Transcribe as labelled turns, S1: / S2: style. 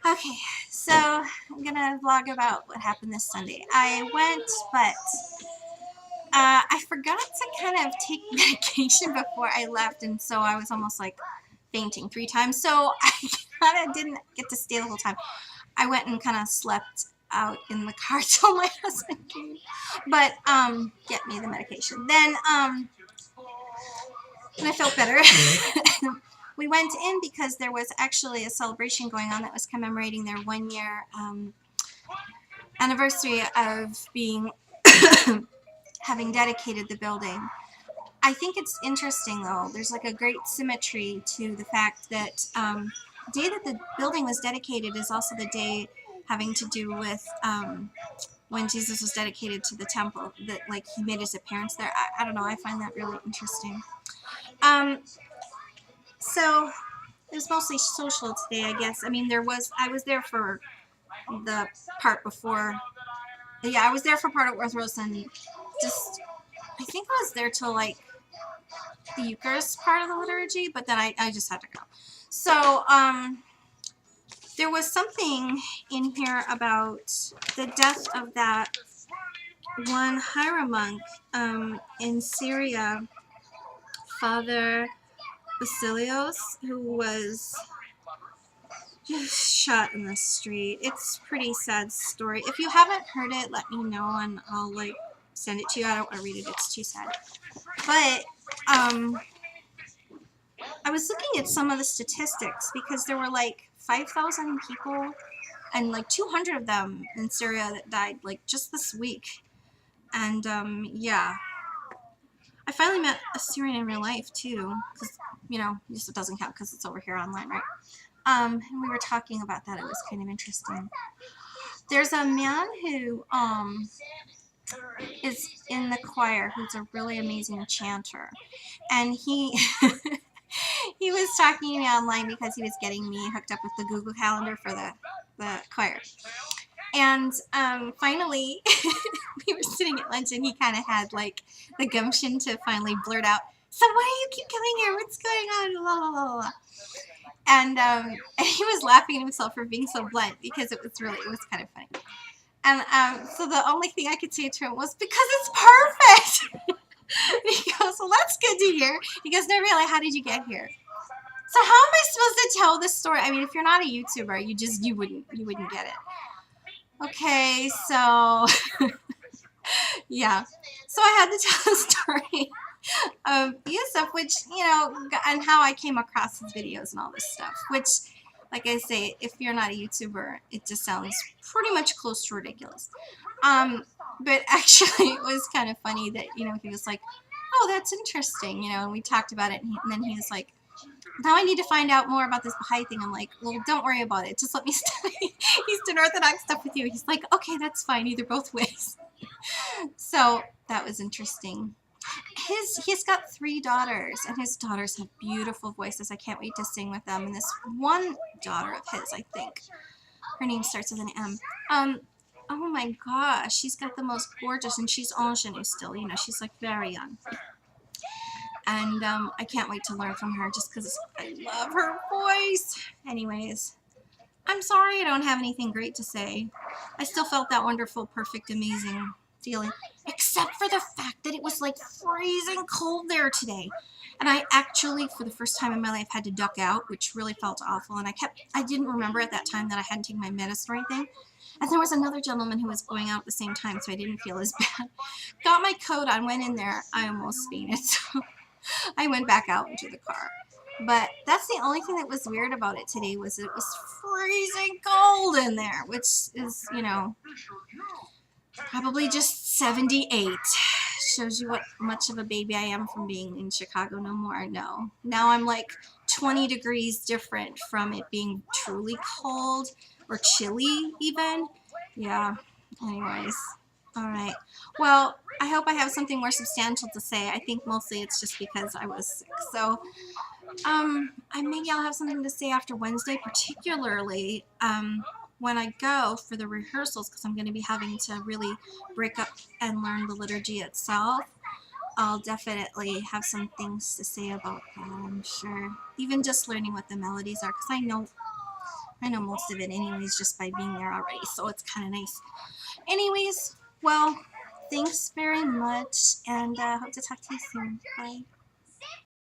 S1: Okay, so I'm gonna vlog about what happened this Sunday. I went, but I forgot to kind of take medication before I left, and so I was almost like fainting 3 times. So I kind of didn't get to stay the whole time. I went and kind of slept out in the car till my husband came, but get me the medication. Then and I felt better. We went in because there was actually a celebration going on that was commemorating their 1-year anniversary of being having dedicated the building. I think it's interesting though. There's like a great symmetry to the fact that the day that the building was dedicated is also the day having to do with when Jesus was dedicated to the temple, that like he made his appearance there. I don't know, I find that really interesting. So it was mostly social today, I guess. I mean, I was there for the part before. Yeah, I was there for part of Orthros, and just, I think I was there till like the Eucharist part of the liturgy, but then I just had to go. So, there was something in here about the death of that one hieromonk in Syria, Father Basilios, who was just shot in the street. It's a pretty sad story. If you haven't heard it, let me know and I'll like send it to you. I don't want to read it, it's too sad. But I was looking at some of the statistics because there were like 5,000 people and like 200 of them in Syria that died like just this week. And yeah, I finally met a Syrian in real life too, because you know, this doesn't count because it's over here online, right? And we were talking about that. It was kind of interesting. There's a man who is in the choir who's a really amazing chanter, and he he was talking to me online because he was getting me hooked up with the Google Calendar for the choir. And finally, we were sitting at lunch, and he kind of had like the gumption to finally blurt out, "So why do you keep coming here? What's going on?" La, la, la, la. And he was laughing at himself for being so blunt because it was kind of funny. And so the only thing I could say to him was, "Because it's perfect." He goes, "Well, that's good to hear." He goes, "No, really, how did you get here?" So how am I supposed to tell this story? I mean, if you're not a YouTuber, you wouldn't get it. Okay, so yeah. So I had to tell the story of Yusuf, which, you know, and how I came across his videos and all this stuff, which, like I say, if you're not a YouTuber, it just sounds pretty much close to ridiculous. But actually, it was kind of funny that, you know, he was like, "Oh, that's interesting," you know, and we talked about it, and then he was like, "Now I need to find out more about this Baha'i thing." I'm like, "Well, don't worry about it. Just let me study Eastern Orthodox stuff with you." He's like, "Okay, that's fine, either both ways." So that was interesting. He's got 3 daughters, and his daughters have beautiful voices. I can't wait to sing with them. And this one daughter of his, I think, her name starts with an M. Oh my gosh, she's got the most gorgeous, and she's ingenue still, you know, she's like very young. And I can't wait to learn from her just because I love her voice. Anyways, I'm sorry I don't have anything great to say. I still felt that wonderful, perfect, amazing feeling, except for the fact that it was like freezing cold there today. And I actually, for the first time in my life, had to duck out, which really felt awful. And I didn't remember at that time that I hadn't taken my medicine or anything. And there was another gentleman who was going out at the same time, so I didn't feel as bad. Got my coat on, went in there, I almost fainted, so I went back out into the car. But that's the only thing that was weird about it today, was it was freezing cold in there, which is, you know, probably just 78. Shows you what much of a baby I am from being in Chicago no more. No. Now I'm like 20 degrees different from it being truly cold or chilly even. Yeah. Anyways. Alright. Well, I hope I have something more substantial to say. I think mostly it's just because I was sick. So, maybe I'll have something to say after Wednesday, particularly, when I go for the rehearsals, because I'm going to be having to really break up and learn the liturgy itself. I'll definitely have some things to say about that, I'm sure. Even just learning what the melodies are, because I I know most of it anyways just by being there already, so it's kind of nice. Anyways, well, thanks very much, and hope to talk to you soon. Bye.